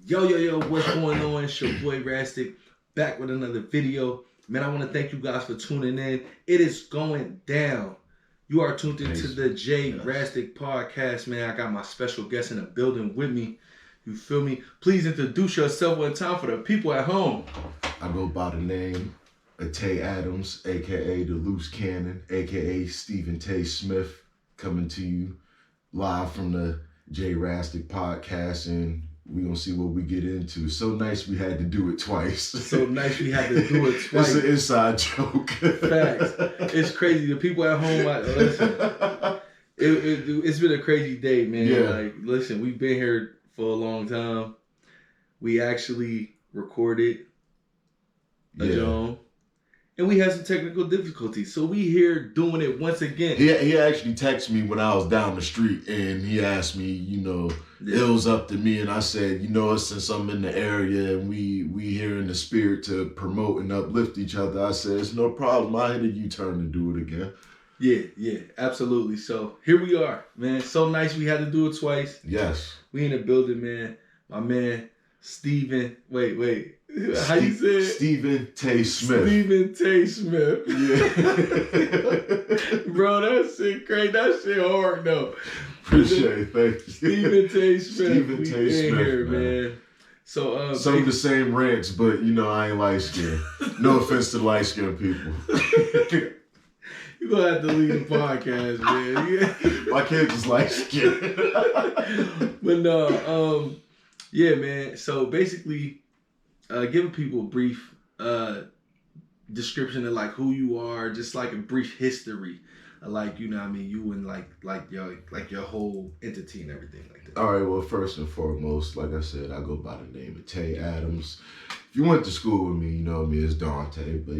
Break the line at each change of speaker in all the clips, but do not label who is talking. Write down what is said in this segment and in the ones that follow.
Yo, what's going on? It's your boy Rastik back with another video. Man, I want to thank you guys for tuning in. It is going down. You are tuned into the TeamRastik podcast, man. I got my special guest in the building with me. You feel me? Please introduce yourself one time for the people at home.
I go by the name of Taye Adams, aka the Loose Cannon, aka Stephen Taye Smith, coming to you live from the TeamRastik podcast, and we're gonna see what we get into. So nice we had to do it twice.
So nice we had to do it twice.
It's an inside joke.
Facts. It's crazy. The people at home, listen. It's been a crazy day, man.
Yeah.
Like, listen, we've been here for a long time. We actually recorded a John, and we had some technical difficulties. So we here doing it once again.
He actually texted me when I was down the street, and he asked me, it was up to me, and I said, since I'm in the area and we here in the spirit to promote and uplift each other, I said, it's no problem. I hit a U-turn to do it again.
Yeah, absolutely. So here we are, man. So nice we had to do it twice.
Yes.
We in the building, man. My man, Stephen. Wait. How you say it?
Stephen Taye Smith.
Stephen Taye Smith.
Yeah.
Bro, that shit crazy. That shit hard, though.
Appreciate it. Thank you.
Stephen Taye Smith.
Stephen Taye Smith,
here, man. So,
some of the same rants, but, I ain't light-skinned. No offense to light-skinned people.
You're going to have to leave the podcast, man.
My kids is light-skinned.
But no, yeah, man. So basically, giving people a brief description of like who you are, just like a brief history, like you and like your whole entity and everything like that.
All right. Well, first and foremost, like I said, I go by the name of Taye Adams. If you went to school with me, you know me as Dante, but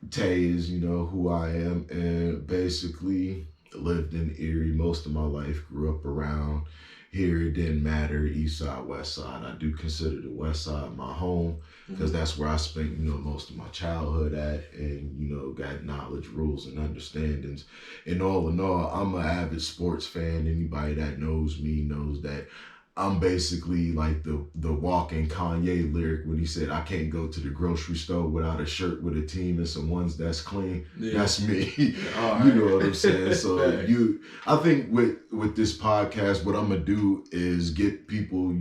Taye is who I am, and basically lived in Erie most of my life. Grew up around here. It didn't matter, east side, west side. I do consider the west side my home because that's where I spent, most of my childhood at, and, got knowledge, rules, and understandings. And all in all, I'm an avid sports fan. Anybody that knows me knows that I'm basically like the walking Kanye lyric when he said, I can't go to the grocery store without a shirt with a team and some ones that's clean. Yeah. That's me.
Right.
You know what I'm saying? So I think with this podcast, what I'm going to do is get people,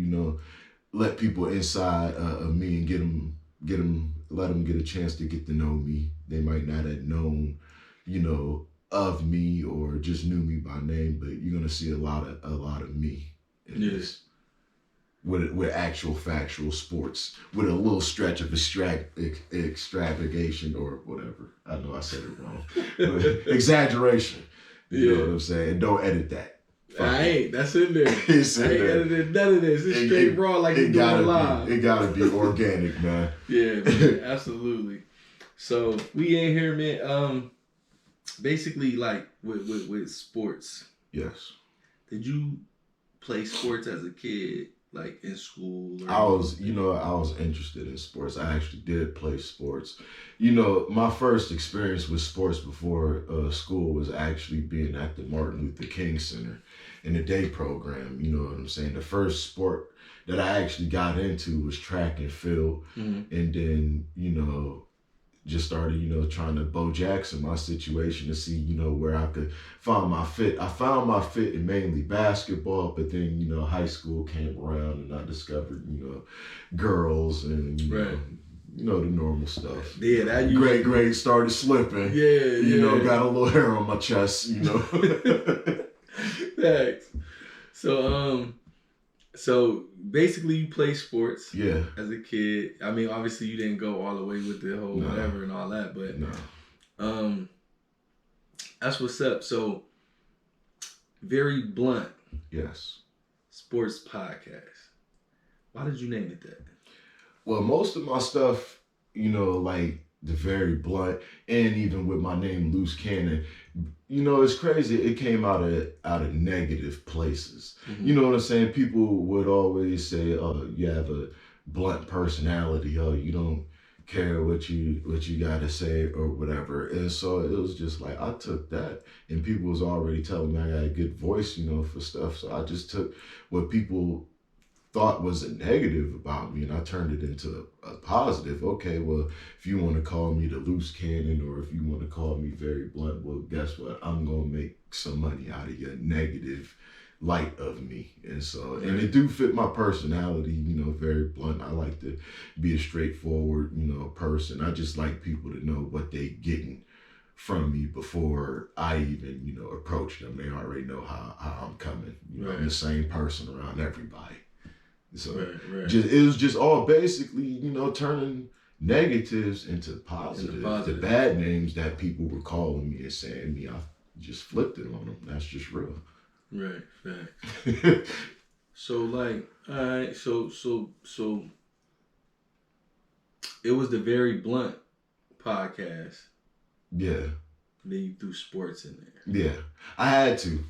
let people inside of me and let them get a chance to get to know me. They might not have known, of me or just knew me by name, but you're going to see a lot of me. Yes. With actual factual sports, with a little stretch of extravagation or whatever. I know I said it wrong. But exaggeration. You know what I'm saying? Don't edit that.
I ain't. That's in there.
It's in
I ain't
there.
edited none of this. It's straight raw like you doing live.
It gotta be organic, man.
Yeah, man, absolutely. So we in here, man. Basically, like with sports.
Yes.
Did you play sports as a kid, like in school?
I was interested in sports. I actually did play sports. My first experience with sports before school was actually being at the Martin Luther King Center in the day program. You know what I'm saying? The first sport that I actually got into was track and field. Mm-hmm. And then, just started, trying to Bo Jackson my situation to see, where I could find my fit. I found my fit in mainly basketball, but then, high school came around and I discovered, girls and,
right.
The normal stuff.
Yeah, that
great grades started slipping.
Yeah.
Got a little hair on my chest,
Thanks. So basically you play sports as a kid. I mean, obviously you didn't go all the way with the whole whatever and all that, but that's what's up. So very blunt.
Yes.
Sports podcast. Why did you name it that?
Well, most of my stuff, like the very blunt, and even with my name Loose Cannon, it's crazy. It came out of negative places. Mm-hmm. You know what I'm saying? People would always say, "Oh, you have a blunt personality. Oh, you don't care what you gotta say or whatever." And so it was just like I took that, and people was already telling me I got a good voice, for stuff. So I just took what people thought was a negative about me, and I turned it into a positive. Okay, well, if you want to call me the loose cannon, or if you want to call me very blunt, well, guess what? I'm gonna make some money out of your negative light of me. And so, and it do fit my personality, you know, very blunt. I like to be a straightforward, you know, person. I just like people to know what they getting from me before I even, you know, approach them. They already know how I'm coming. You know, I'm the same person around everybody. So it was just all basically, you know, turning negatives into positive. The bad names that people were calling me and saying me, I just flipped it on them. That's just real.
Right, fact. So like, all right, so it was the Very Blunt podcast.
Yeah.
Then you threw sports in there.
Yeah, I had to,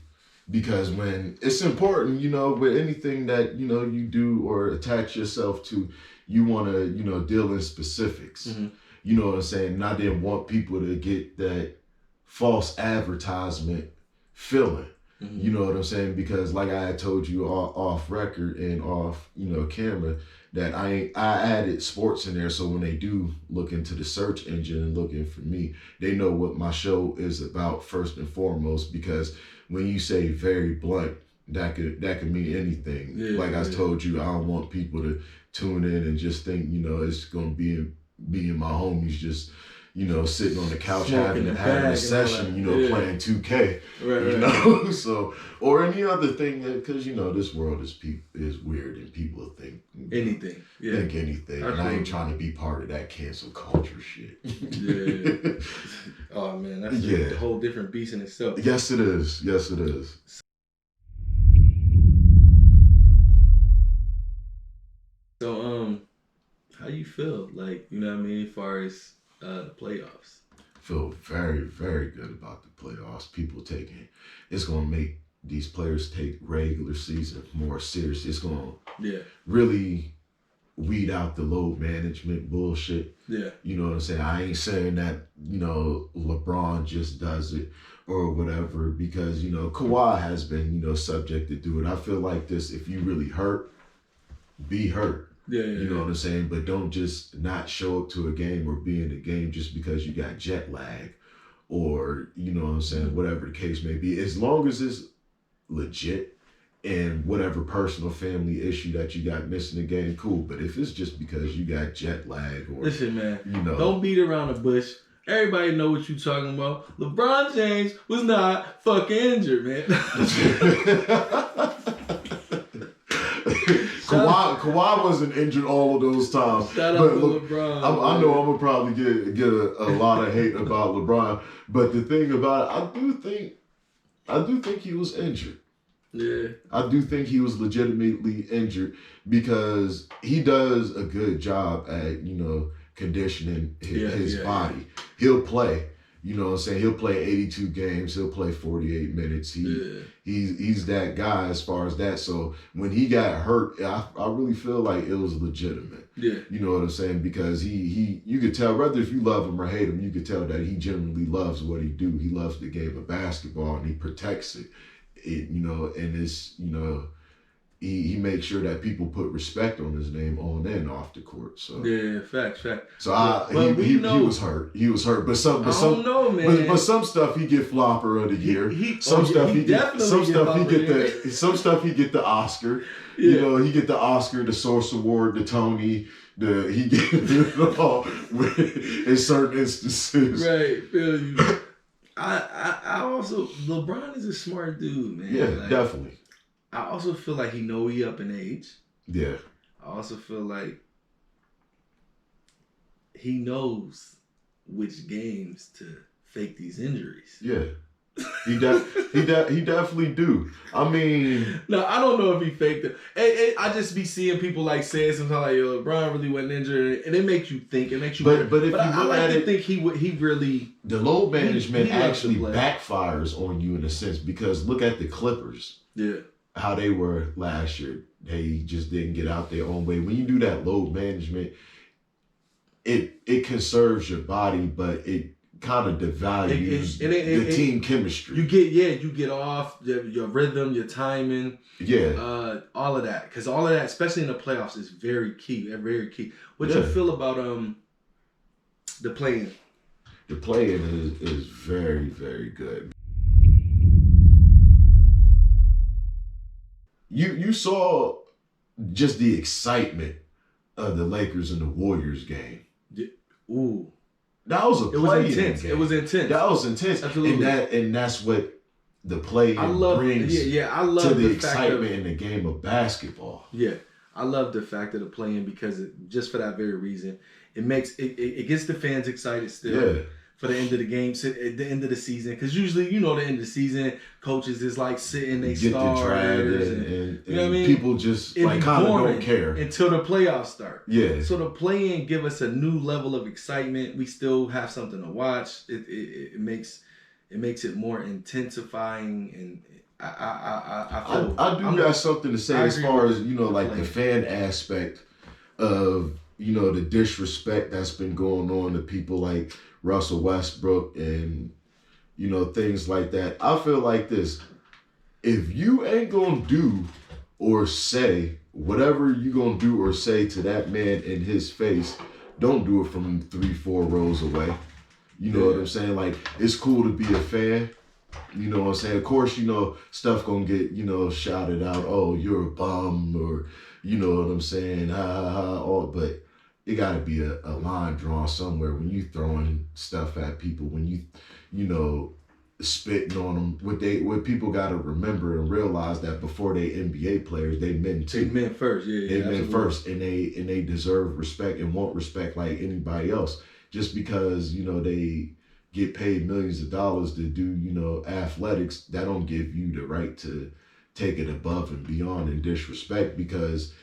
because when it's important, you know, with anything that, you know, you do or attach yourself to, you want to, you know, deal in specifics. Mm-hmm. You know what I'm saying? And I didn't want people to get that false advertisement feeling. Mm-hmm. You know what I'm saying? Because like I had told you off record and off, you know, camera, that I added sports in there, so when they do look into the search engine and looking for me, they know what my show is about first and foremost. Because when you say very blunt, that could mean anything. Yeah, like I told you, I don't want people to tune in and just think, you know, it's gonna be me and my homies just, you know, sitting on the couch having a session, you know, playing 2K, you know, so, or any other thing, because, you know, this world is weird and people think
anything.
Think anything. And I ain't trying to be part of that cancel culture shit.
Yeah. Oh, man, that's a whole different beast in itself.
Yes, it is. Yes, it is.
So, how you feel? Like, you know what I mean, as far as the playoffs?
Feel very, very good about the playoffs. People it's going to make these players take regular season more serious. It's going to really weed out the load management bullshit. Yeah. You know what I'm saying? I ain't saying that, you know, LeBron just does it or whatever, because, you know, Kawhi has been, you know, subject to do it. I feel like this, if you really hurt, be hurt. You know what I'm saying? But don't just not show up to a game or be in the game just because you got jet lag, or, you know what I'm saying, whatever the case may be. As long as it's legit and whatever personal family issue that you got missing the game, cool. But if it's just because you got jet lag or...
Listen, man, you know, don't beat around the bush. Everybody know what you talking about. LeBron James was not fucking injured, man.
Kawhi wasn't injured all of those times.
Shout out to LeBron.
I know I'm gonna probably get a lot of hate about LeBron, but the thing about it, I do think he was injured. Yeah. I do think he was legitimately injured, because he does a good job at, you know, conditioning his body. He'll play. You know what I'm saying? He'll play 82 games. He'll play 48 minutes. He's that guy as far as that. So when he got hurt, I really feel like it was legitimate. Yeah. You know what I'm saying? Because you could tell, whether if you love him or hate him, you could tell that he genuinely loves what he do. He loves the game of basketball and he protects it. You know, and it's, you know, he makes sure that people put respect on his name on and off the court. So
fact.
So he was hurt. He was hurt. But some stuff he get flopper of the year. Some stuff he get the Oscar. Yeah. You know, he get the Oscar, the Source Award, the Tony. He get it all in certain instances.
Right, feel you. I also, LeBron is a smart dude, man.
Yeah, like, definitely.
I also feel like he up in age.
Yeah.
I also feel like he knows which games to fake these injuries.
Yeah. He definitely do. I mean,
no, I don't know if he faked it. I just be seeing people like saying sometimes like, "Yo, LeBron really wasn't injured," and it makes you think. It makes you. But I like to think he really.
The load management actually backfires on you in a sense, because look at the Clippers. Yeah. How they were last year. They just didn't get out their own way. When you do that load management, it conserves your body, but it kind of devalues the team chemistry.
You get off your rhythm, your timing, all of that, because all of that, especially in the playoffs, is very key. Very key. What you feel about the play-in?
The play-in is very, very good. You saw just the excitement of the Lakers and the Warriors game.
Ooh.
That was
It was intense. Game. It was intense.
That was intense.
Absolutely.
And that's what the play brings
I love
to the excitement in the game of basketball.
Yeah. I love the fact of the play-in because just for that very reason, it gets the fans excited still for the end of the game, at the end of the season. Because usually, the end of the season, coaches is like sitting, they starters, and you know what I mean?
People just kind of don't care
until the playoffs start.
Yeah.
So the play-in give us a new level of excitement. We still have something to watch. It makes it more intensifying, and I
got something to say as far as the fan aspect of the disrespect that's been going on to people like Russell Westbrook and things like that. I feel like this: if you ain't gonna do or say whatever you gonna do or say to that man in his face, don't do it from 3-4 rows away. You know what I'm saying? Like, it's cool to be a fan. You know what I'm saying? Of course, stuff gonna get, shouted out. Oh, you're a bum, or you know what I'm saying? Ha ha ha. But it gotta be a line drawn somewhere when you throwing stuff at people, when you spitting on them. What people gotta remember and realize that before they NBA players, they men too.
They men first,
They men first, and they deserve respect and want respect like anybody else. Just because, they get paid millions of dollars to do, athletics, that don't give you the right to take it above and beyond and disrespect, because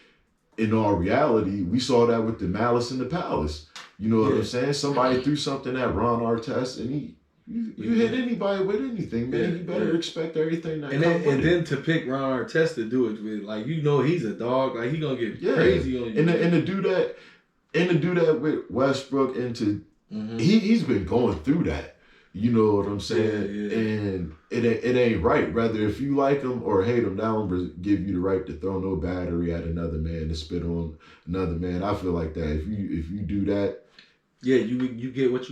in all reality, we saw that with the Malice in the Palace. You know what I'm saying? Somebody threw something at Ron Artest, and you hit anybody with anything, man. You better expect everything that comes with it.
Then to pick Ron Artest to do it with, he's a dog. Like, he gonna get crazy on you.
And to do that with Westbrook, and to he's been going through that. You know what I'm saying?
Yeah.
And it ain't right. Whether if you like him or hate him, that don't give you the right to throw no battery at another man, to spit on another man. I feel like that if you do that,
you get what's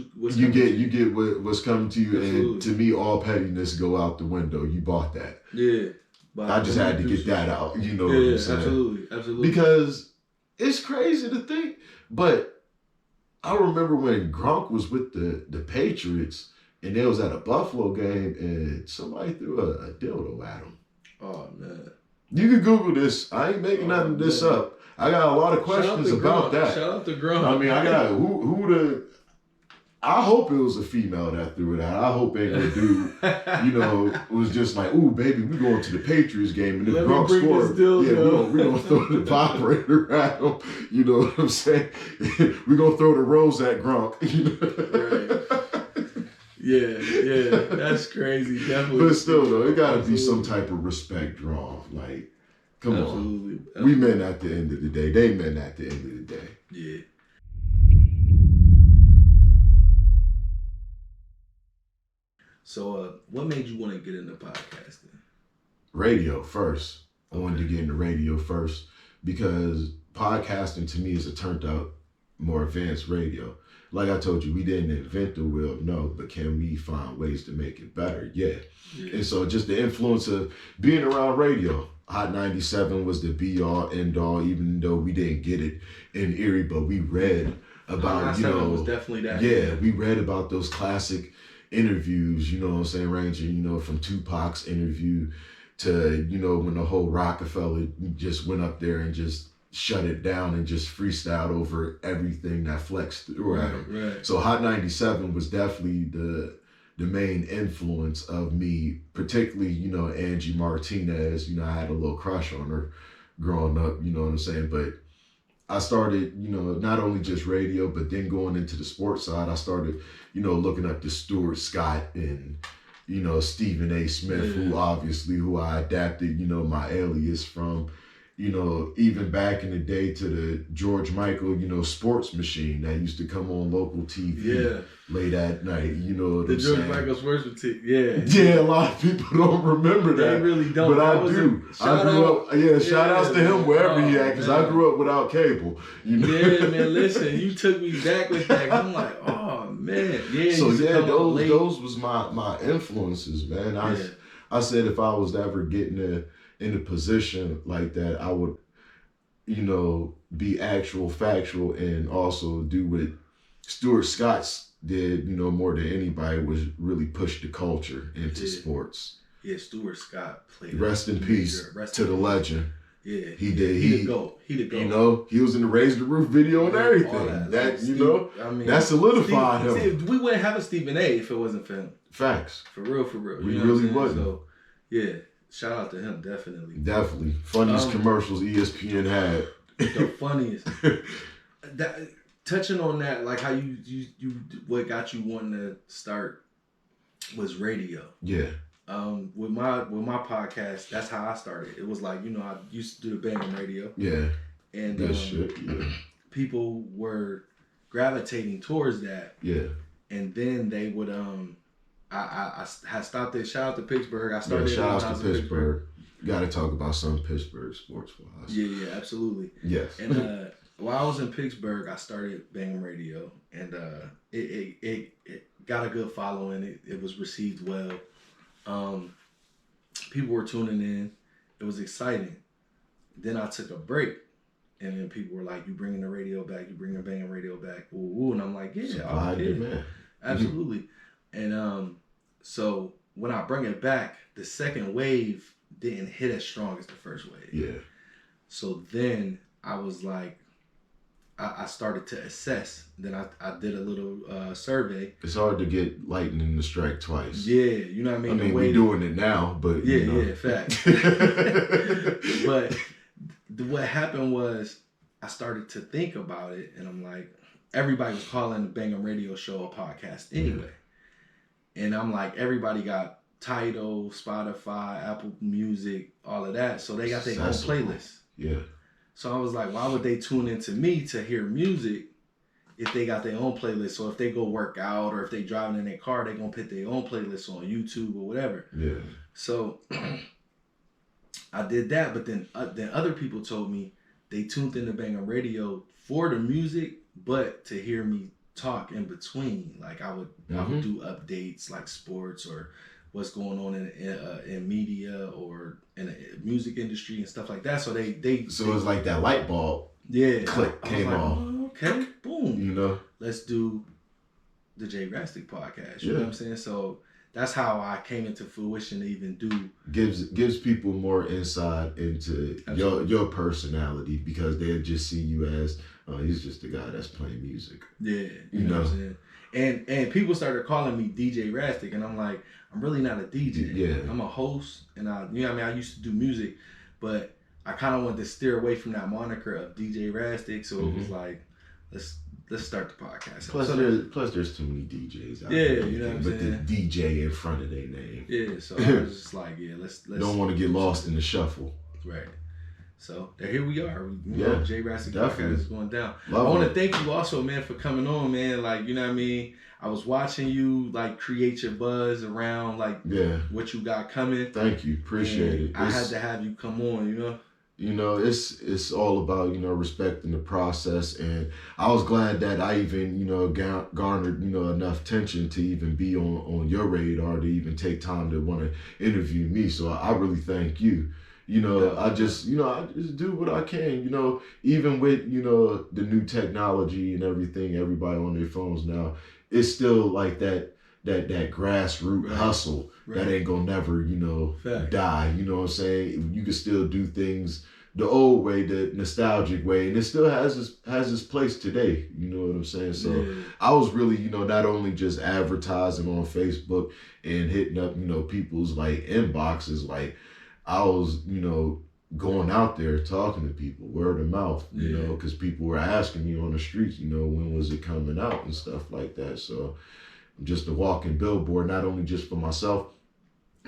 coming to you.
Absolutely.
And to me, all pettiness go out the window. You bought that.
Yeah.
I just had to get that out. You know what I'm saying?
Absolutely.
Because it's crazy to think, but I remember when Gronk was with the Patriots, and they was at a Buffalo game, and somebody threw a dildo at him.
Oh, man.
You can Google this. I ain't making none of this up. I got a lot of questions about that.
Shout out to Gronk.
I mean, I got I hope it was a female that threw it out. I hope ain't no dude, was just like, ooh, baby, we going to the Patriots game, and if Gronk scored, we're gonna throw the vibrator at him. You know what I'm saying? We're gonna throw the rose at Gronk.
Right. Yeah, that's crazy. Definitely.
But still, though, it gotta be some type of respect drawn. Like, come on.
Absolutely.
We men at the end of the day. They men at the end of the day.
Yeah. So, what made you want to get into podcasting?
Radio first. I wanted to get into radio first because podcasting to me is a turned out, more advanced radio. Like I told you, we didn't invent the wheel, no, but can we find ways to make it better? Yeah. And so just the influence of being around radio. Hot 97 was the be all, end all, even though we didn't get it in Erie, but we read about,
was definitely that.
Yeah, we read about those classic interviews, you know what I'm saying, ranging, from Tupac's interview to, when the whole Rockefeller just went up there and just shut it down and just freestyled over everything that flexed through at him.
Right.
So Hot 97 was definitely the main influence of me, particularly, Angie Martinez. I had a little crush on her growing up, you know what I'm saying? But I started, not only just radio, but then going into the sports side, I started, looking up to Stuart Scott and, Stephen A. Smith, who I adapted, my alias from. you know, even back in the day to the George Michael, you know, sports machine that used to come on local TV late at night. You know what I'm saying?
The George Michael sports machine. Yeah.
Yeah, a lot of people don't remember that.
They really don't.
But I do. I grew up. Yeah, shout outs to him wherever he at, because I grew up without cable. You know?
Yeah, man. Listen, you took me back with that. I'm like, oh man. Yeah.
So yeah, those was my influences, man. I said if I was ever getting in a position like that, I would, you know, be actual factual and also do what Stuart Scott's did, you know, more than anybody, was really push the culture into sports.
Yeah, Stuart Scott played.
Rest in peace to the legend.
Yeah,
he did.
He the GOAT.
You know, he was in the Raise the Roof video and everything. That you know, I mean, that solidified him.
We wouldn't have a Stephen A. if it wasn't for him.
Facts.
For real, for real.
We really wouldn't.
So, yeah. Shout out to him, definitely.
Definitely. Funniest commercials ESPN had.
The funniest. Touching on that, like how you what got you wanting to start was radio.
Yeah.
With my podcast, that's how I started. It was like, you know, I used to do the banging radio.
Yeah.
And people were gravitating towards that.
Yeah.
And then they would I had stopped at, shout out to Pittsburgh. I started
shout out to Pittsburgh. You got to talk about some Pittsburgh sports for us.
Yeah, absolutely.
Yes.
And while I was in Pittsburgh, I started banging radio, and it got a good following. It was received well. People were tuning in. It was exciting. Then I took a break, and then people were like, "You bringing the radio back? You bringing the banging radio back?" Ooh, and I'm like, "Yeah, absolutely." And so when I bring it back, the second wave didn't hit as strong as the first wave.
Yeah.
So then I was like, I started to assess. Then I did a little survey.
It's hard to get lightning to strike twice.
Yeah, you know what I mean?
I mean, we're doing it now, but
yeah,
you know.
yeah, fact. But what happened was I started to think about it, and I'm like, everybody was calling the Bang'em Radio Show a podcast anyway. Yeah. And I'm like, everybody got Tidal, Spotify, Apple Music, all of that. So they got their own playlist.
Yeah.
So I was like, why would they tune into me to hear music if they got their own playlist? So if they go work out or if they driving in their car, they gonna put their own playlist on YouTube or whatever.
Yeah.
So I did that, but then other people told me they tuned into Bang'em Radio for the music, but to hear me talk in between. Like I would do updates like sports or what's going on in media or in the music industry and stuff like that. So they
it's like that light bulb click came on.
Oh, okay, boom.
You know,
let's do the TeamRastik podcast. You know what I'm saying? So that's how I came into fruition to even do.
Gives people more insight into your personality, because they'll just see you as he's just the guy that's playing music.
Yeah, you know what I'm saying? And people started calling me DJ Rastik, and I'm like, I'm really not a DJ.
Yeah.
I'm a host, and you know what I mean? I used to do music, but I kind of wanted to steer away from that moniker of DJ Rastik, so it was like, let's start the podcast.
Plus there's too many DJs out there.
Yeah, you know what I'm saying?
With the DJ in front of their name.
Yeah, so I was just like, yeah, let's
don't want to get lost in the shuffle.
Right. So here we are. You know, TeamRastik podcast is going down.
Love
I want to thank you also, man, for coming on, man. Like, you know what I mean? I was watching you like create your buzz around like what you got coming.
Thank you. Appreciate it.
I had to have you come on, you know?
You know, it's all about, you know, respecting the process, and I was glad that I even, you know, garnered, you know, enough attention to even be on your radar, to even take time to want to interview me. So I really thank you. You know, I just do what I can, you know, even with, you know, the new technology and everything, everybody on their phones now, it's still like that grassroots hustle that ain't gonna never, you know, die. You know what I'm saying? You can still do things the old way, the nostalgic way, and it still has its place today. You know what I'm saying? So I was really, you know, not only just advertising on Facebook and hitting up, you know, people's like inboxes, like I was, you know, going out there talking to people, word of mouth, you know, because people were asking me on the streets, you know, when was it coming out and stuff like that. So I'm just a walking billboard, not only just for myself,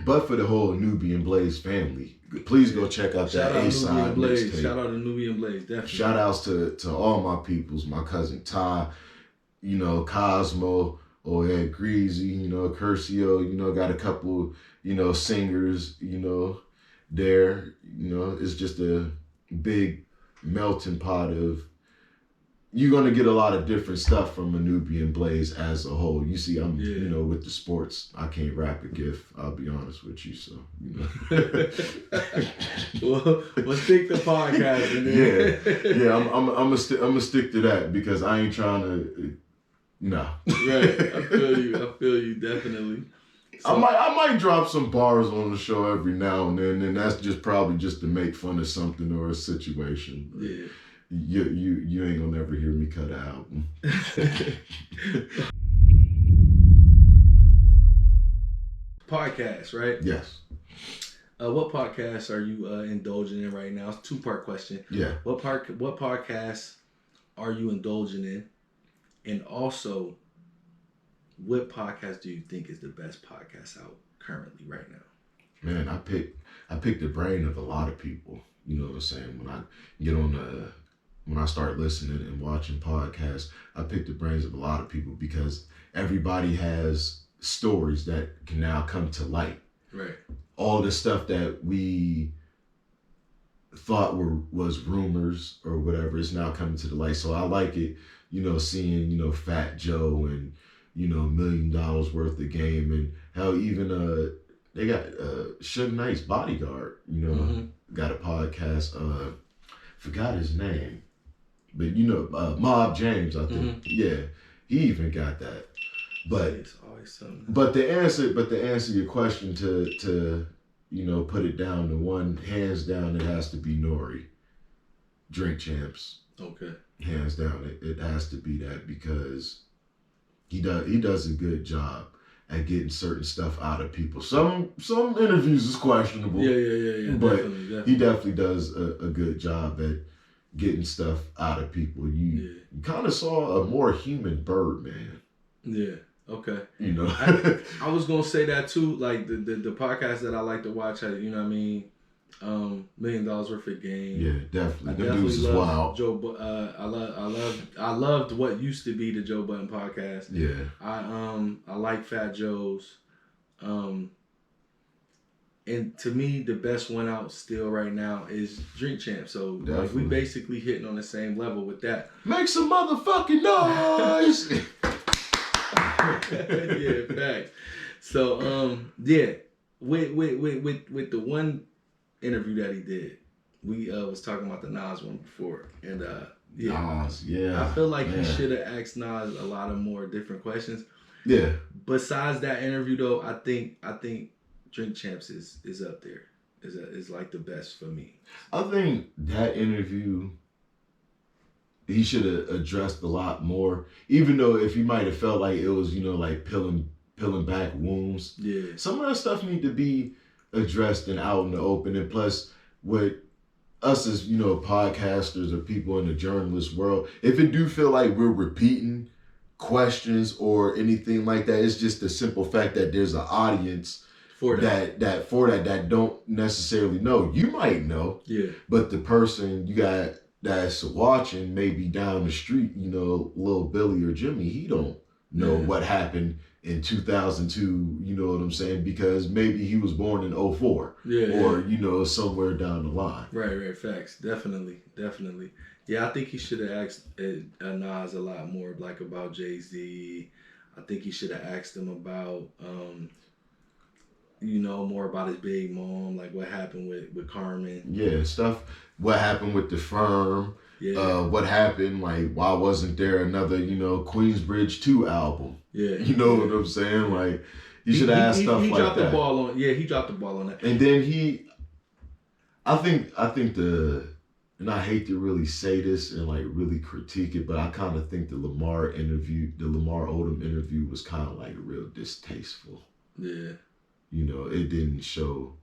But for the whole Nubian Blaze family, please go check out that A-side mixtape.
Shout out to Nubian Blaze, definitely.
Shout outs to all my peoples, my cousin Ty, you know, Cosmo, Ed Greasy, you know, Curcio, you know, got a couple, you know, singers, you know, there. You know, it's just a big melting pot of, you're going to get a lot of different stuff from a Nubian Blaze as a whole. You see, I'm, you know, with the sports, I can't rap a GIF, I'll be honest with you, so, you
know. we'll stick to podcasting.
Yeah, I'm gonna stick to that because I ain't trying to, no.
Right, I feel you, definitely.
So, I might drop some bars on the show every now and then, and that's just probably just to make fun of something or a situation.
Yeah.
You ain't gonna never hear me cut an album.
Podcast, right?
Yes.
What podcasts are you indulging in right now? It's a 2-part question.
Yeah.
What podcasts are you indulging in? And also, what podcast do you think is the best podcast out currently right now?
Man, I pick the brain of a lot of people. You know what I'm saying? When I get on when I start listening and watching podcasts, I pick the brains of a lot of people because everybody has stories that can now come to light.
Right.
All the stuff that we thought was rumors or whatever is now coming to the light. So I like it, you know, seeing, you know, Fat Joe and, you know, $1 million worth of game, and how even they got Suge Knight's bodyguard, you know, got a podcast. Forgot his name, but you know, Mob James, I think. Yeah, he even got that. But
it's always something.
But to answer your question, to you know, put it down to one, hands down, it has to be Nori. Drink Champs.
Okay.
Hands down, it has to be that because he does a good job at getting certain stuff out of people. Some interviews is questionable.
Yeah.
But
definitely.
He definitely does a good job at getting stuff out of people. You kind of saw a more human Birdman.
Yeah. Okay.
You know,
I was gonna say that too. Like the podcast that I like to watch, you know what I mean, $1 million worth of game.
Yeah, definitely.
I
Them
definitely
dudes is wild.
I loved what used to be the Joe Budden podcast.
Yeah.
I like Fat Joe's. And to me, the best one out still right now is Drink Champ. So like, we basically hitting on the same level with that.
Make some motherfucking noise.
Yeah, facts. So yeah, with the one interview that he did, we was talking about the Nas one before, and
Nas, yeah.
I feel like he should have asked Nas a lot of more different questions.
Yeah.
Besides that interview though, I think Drink Champs is up there. Is like the best for me.
I think that interview, he should have addressed a lot more. Even though if he might have felt like it was, you know, like peeling back wounds.
Yeah.
Some of that stuff need to be addressed and out in the open. And plus, with us as, you know, podcasters or people in the journalist world, if it do feel like we're repeating questions or anything like that, it's just the simple fact that there's an audience for that don't necessarily know. You might know, but the person you got that's watching maybe down the street, you know, Lil Billy or Jimmy, he don't know what happened in 2002, you know what I'm saying? Because maybe he was born in 2004 or, you know, somewhere down the line.
Right, facts. Definitely. Yeah, I think he should have asked Nas a lot more, like about Jay-Z. I think he should have asked him about, you know, more about his big mom, like what happened with Carmen.
Yeah, stuff. What happened with the firm. Yeah. What happened, like, why wasn't there another, you know, Queensbridge 2 album? Yeah. You know what I'm saying? Like, you should ask stuff like that.
He dropped the ball on that.
And then I think and I hate to really say this and like really critique it, but I kind of think the Lamar Odom interview was kind of like real distasteful. Yeah. You know, it didn't show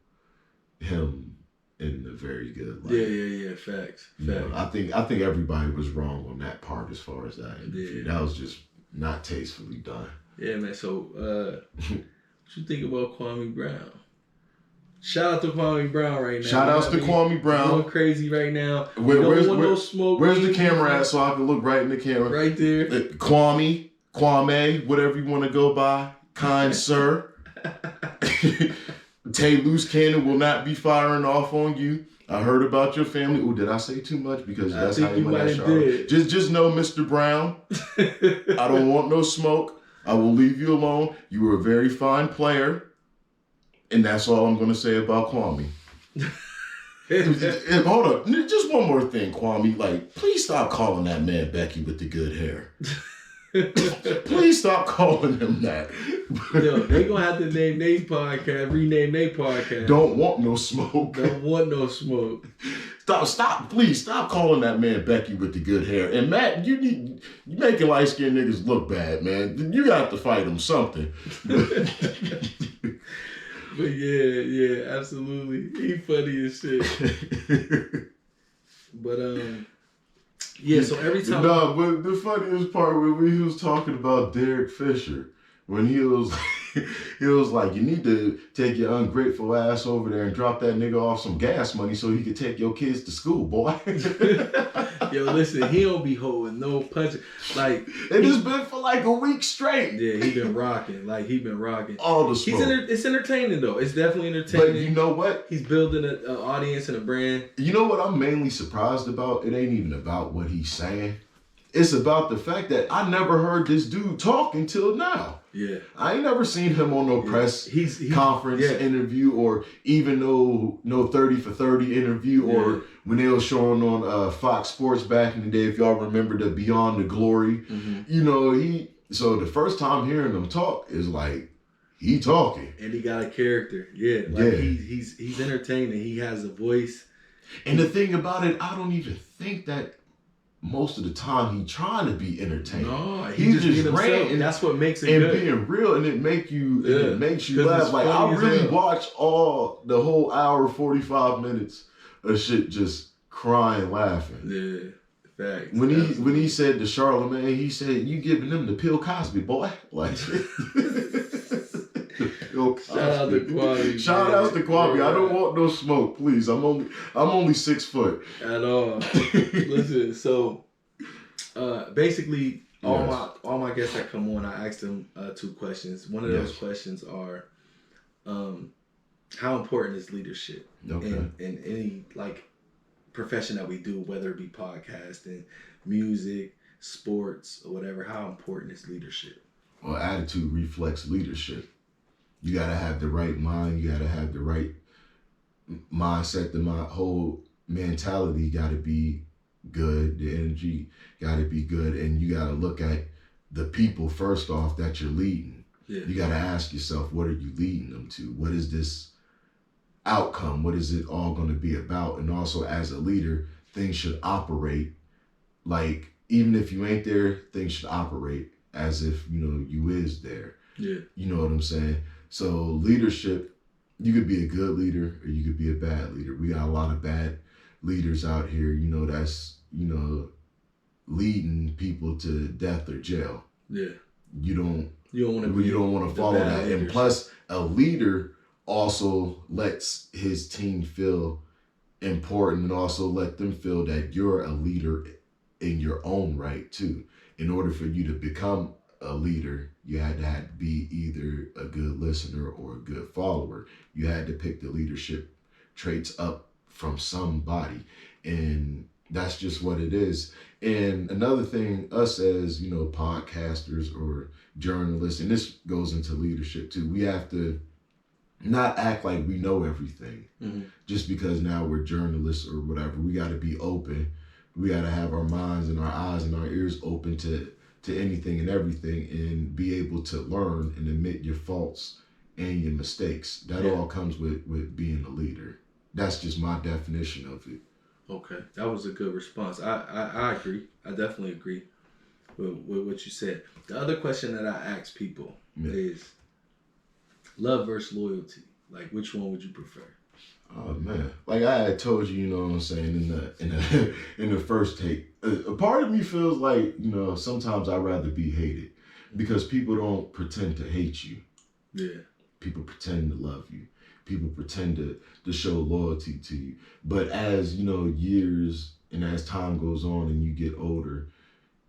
him in a very good light.
Yeah. Facts.
You know, I think everybody was wrong on that part as far as that interview. That was just not tastefully done.
Yeah, man. So, what you think about Kwame Brown? Shout out to Kwame Brown right now.
Shout outs to Kwame Brown.
Going crazy right now.
Where's
no smoke.
Where's the camera at so I can look right in the camera?
Right there.
Kwame, whatever you want to go by. Kind sir. Taye Loose Cannon will not be firing off on you. I heard about your family. Oh, did I say too much? Because that's how you might have Just know, Mr. Brown, I don't want no smoke. I will leave you alone. You were a very fine player. And that's all I'm going to say about Kwame. And hold up. Just one more thing, Kwame. Like, please stop calling that man Becky with the good hair. Please stop calling him that.
Yo, they gonna have to rename their podcast.
Don't want no smoke.
Don't want no smoke.
Please stop calling that man Becky with the good hair. And Matt, you making light skinned niggas look bad, man. You got to fight them something.
But yeah, absolutely. He funny as shit. But yeah, so every time.
No, but the funniest part when he was talking about Derek Fisher, when he was like, you need to take your ungrateful ass over there and drop that nigga off some gas money so he could take your kids to school, boy.
Yo, listen, he don't be holding no punch. Like,
and it's been for like a week straight.
Yeah, he been rocking.
All the smoke.
It's entertaining though. It's definitely entertaining.
But you know what?
He's building an audience and a brand.
You know what I'm mainly surprised about? It ain't even about what he's saying. It's about the fact that I never heard this dude talk until now.
Yeah.
I ain't never seen him on no press conference interview or even no 30 for 30 interview or when they were showing on Fox Sports back in the day, if y'all remember the Beyond the Glory. Mm-hmm. You know, so the first time hearing him talk is like, he talking.
And he got a character. Yeah. Like he's entertaining. He has a voice.
And the thing about it, I don't even think that most of the time he trying to be entertaining.
No, he just ran, and that's what makes it good.
And being real, and it makes you laugh. Like I really watched the whole hour 45 minutes of shit just crying, laughing.
Yeah, facts.
When he said to Charlamagne, he said, "You giving them the Bill Cosby, boy." Like.
Shout out to Kwame.
Shout out to Kwame. I don't want no smoke, please. I'm only 6 foot.
At all. Listen, so basically all my guests that come on, I ask them 2 questions. One of those questions are how important is leadership in any like profession that we do, whether it be podcasting, music, sports, or whatever. How important is leadership?
Well, attitude reflects leadership. You got to have the right mind. You got to have the right mindset. The whole mentality got to be good. The energy got to be good. And you got to look at the people first off that you're leading. Yeah. You got to ask yourself, what are you leading them to? What is this outcome? What is it all going to be about? And also as a leader, things should operate like, even if you ain't there, things should operate as if, you is there.
Yeah.
You know what I'm saying? So leadership, you could be a good leader or you could be a bad leader. We got a lot of bad leaders out here, that's, leading people to death or jail.
Yeah.
You don't want to follow that. Leadership. And plus a leader also lets his team feel important and also let them feel that you're a leader in your own right too. In order for you to become a leader, you had to be either a good listener or a good follower. You had to pick the leadership traits up from somebody. And that's just what it is. And another thing, us as, podcasters or journalists, and this goes into leadership too, we have to not act like we know everything. Mm-hmm. Just because now we're journalists or whatever. We got to be open. We got to have our minds and our eyes and our ears open to anything and everything and be able to learn and admit your faults and your mistakes. That all comes with being a leader. That's just my definition of it.
Okay, that was a good response. I agree. I definitely agree with what you said. The other question that I ask people is love versus loyalty. Like, which one would you prefer?
Oh man, like I had told you, what I'm saying in the first take. A part of me feels like sometimes I'd rather be hated because people don't pretend to hate you.
Yeah.
People pretend to love you. people pretend to show loyalty to you. But as, years and as time goes on and you get older,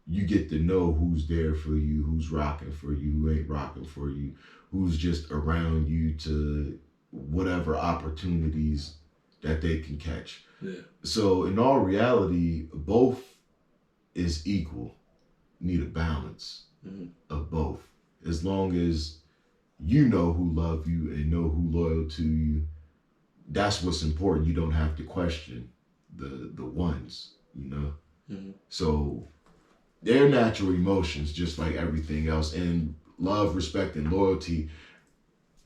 you get to know who's there for you, who's rocking for you, who ain't rocking for you, who's just around you to whatever opportunities that they can catch.
Yeah.
So in all reality, both is equal. Need a balance of both. As long as you know who love you and know who loyal to you, that's what's important. You don't have to question the ones, So they're natural emotions, just like everything else. And love, respect, and loyalty,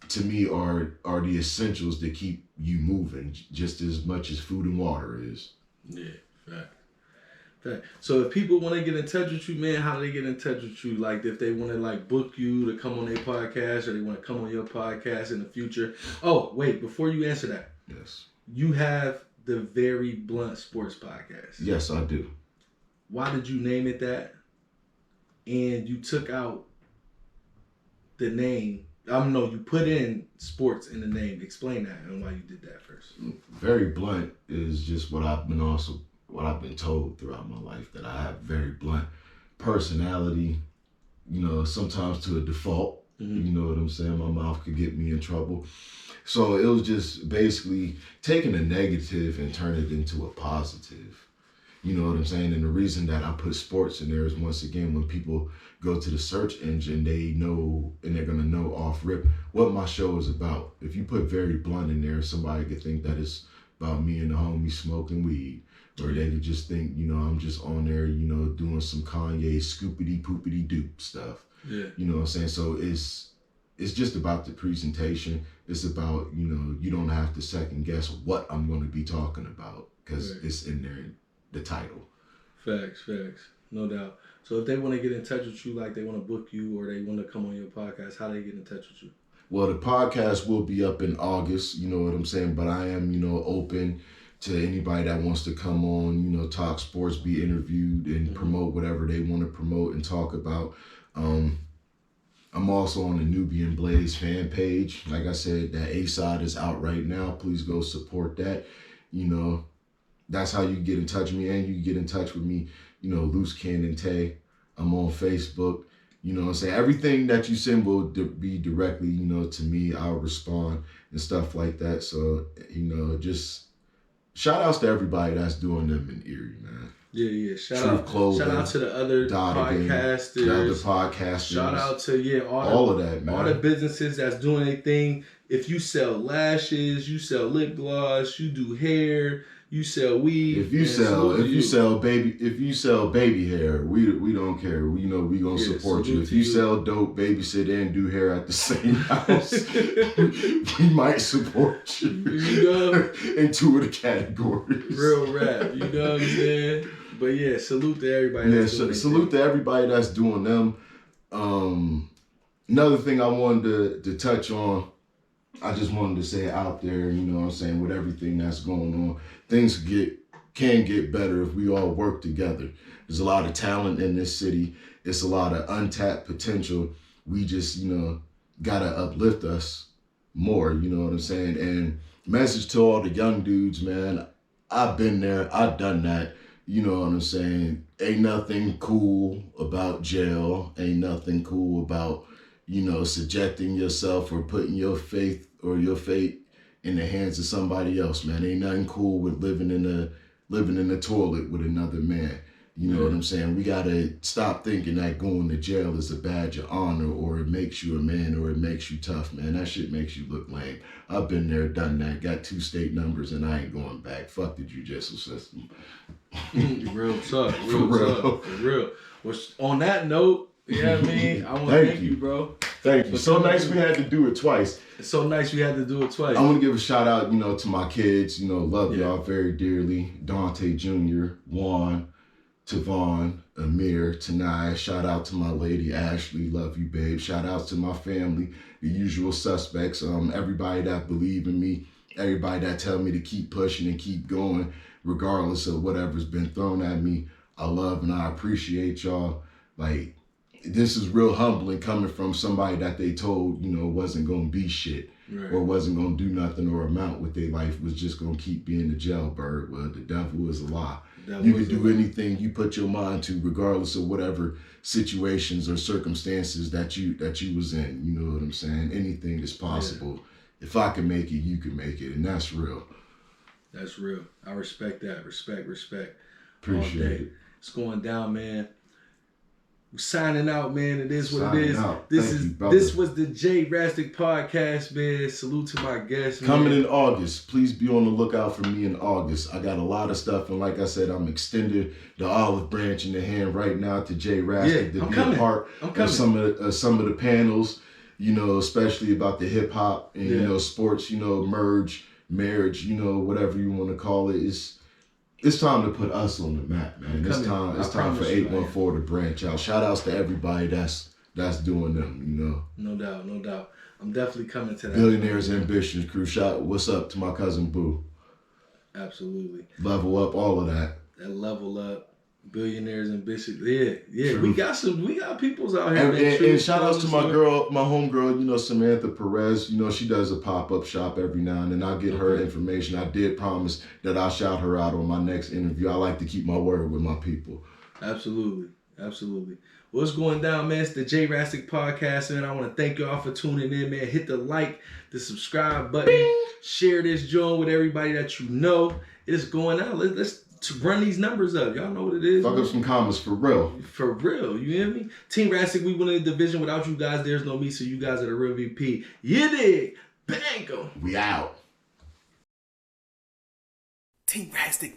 to me, are the essentials that keep you moving, just as much as food and water is.
Yeah, fact. So if people want to get in touch with you, man, how do they get in touch with you? Like if they want to book you to come on their podcast, or they want to come on your podcast in the future. Oh, wait, before you answer that.
Yes.
You have the Very Blunt Sports Podcast.
Yes, I do.
Why did you name it that? And you took out the name. You put in sports in the name. Explain that and why you did that first.
Very blunt is just what I've been told throughout my life, that I have very blunt personality, sometimes to a default. You know what I'm saying? My mouth could get me in trouble. So it was just basically taking a negative and turning it into a positive. You know what I'm saying? And the reason that I put sports in there is, once again, when people go to the search engine, they know, and they're going to know off rip what my show is about. If you put Very Blunt in there, somebody could think that it's about me and the homie smoking weed. Or they could just think, I'm just on there, doing some Kanye scoopity poopity doop stuff.
Yeah.
You know what I'm saying? So it's just about the presentation. It's about, you don't have to second guess what I'm going to be talking about, because it's in there, the title.
Facts. No doubt. So if they want to get in touch with you, like they want to book you or they want to come on your podcast, how do they get in touch with you?
Well, the podcast will be up in August, you know what I'm saying? But I am, open to anybody that wants to come on, talk sports, be interviewed, and promote whatever they want to promote and talk about. I'm also on the Nubian Blaze fan page. Like I said, that A-side is out right now. Please go support that. That's how you get in touch with me, and you can get in touch with me, Loose Cannon Taye. I'm on Facebook. You know what I'm saying? Everything that you send will be directly, to me. I'll respond and stuff like that. So, just shout outs to everybody that's doing them in Erie, man.
Yeah. Shout out to the other podcasters.
The other podcasters.
Shout out to
all of that, man.
All the businesses that's doing their thing. If you sell lashes, you sell lip gloss, you do hair, you sell weed.
If you sell baby hair, we don't care. We gonna support you. If you sell dope, babysit, and do hair at the same house, we might support you. In two of the categories.
Real rap, you know what I'm saying? But yeah, salute to everybody.
Yeah, salute to everybody that's doing them. Another thing I wanted to touch on, I just wanted to say out there, with everything that's going on, things can get better if we all work together. There's a lot of talent in this city. It's a lot of untapped potential. We just, gotta uplift us more, you know what I'm saying? And message to all the young dudes, man, I've been there, I've done that. You know what I'm saying? Ain't nothing cool about jail. Ain't nothing cool about, subjecting yourself or putting your faith or your fate in the hands of somebody else, man. Ain't nothing cool with living in the toilet with another man. You know what I'm saying? We gotta stop thinking that going to jail is a badge of honor, or it makes you a man, or it makes you tough, man. That shit makes you look lame. I've been there, done that, got 2 state numbers, and I ain't going back. Fuck the judicial system.
Real talk. For real. Well, on that note, you know what I mean? I want to thank you, bro.
Thank you. So nice we had to do it twice.
It's so nice we had to do it twice.
I want to give a shout out, to my kids. Love y'all very dearly. Dante Jr., Juan, Tavon, Amir, Tanai. Shout out to my lady, Ashley. Love you, babe. Shout out to my family, the usual suspects. Everybody that believe in me, everybody that tell me to keep pushing and keep going, regardless of whatever's been thrown at me. I love and I appreciate y'all. Like, this is real humbling coming from somebody that they told, wasn't going to be shit. or wasn't gonna do nothing or amount with their life, was just gonna keep being a jailbird. Well, the devil is a lie. You can do anything you put your mind to, regardless of whatever situations or circumstances that you was in. You know what I'm saying? Anything is possible. Yeah. If I can make it, you can make it, and that's real.
That's real. I respect that. Respect.
Appreciate it.
It's going down, man. We're signing out, man. It is what it is.
Out.
This was the TeamRastik podcast, man. Salute to my guests, man.
Coming in August. Please be on the lookout for me in August. I got a lot of stuff, and like I said, I'm extending the olive branch in the hand right now to TeamRastik to be a part of some of the panels. You know, especially about the hip hop and you know sports. You know, marriage. You know, whatever you want to call it. It's time to put us on the map, man. It's time for 814 to branch out. Shout outs to everybody that's doing them, you know.
No doubt. I'm definitely coming to that.
Billionaires Ambitions crew. What's up to my cousin Boo?
Absolutely.
Level up, all of that.
That level up. Billionaires Ambitions. Yeah. True. We got peoples out here.
And shout outs to my homegirl, you know, Samantha Perez. You know, she does a pop-up shop every now and then. I'll get her information. I did promise that I'll shout her out on my next interview. I like to keep my word with my people.
Absolutely. What's going down, man? It's the TeamRastik podcast, man. I want to thank y'all for tuning in, man. Hit the like, the subscribe button. Bing. Share this joint with everybody that you know. It's going out. Let's run these numbers up. Y'all know what it is.
Fuck up some comments for real.
For real. You hear me? TeamRastik, we win the division. Without you guys, there's no me. So you guys are the real VP. You dig? Bang 'em.
We out.
TeamRastik.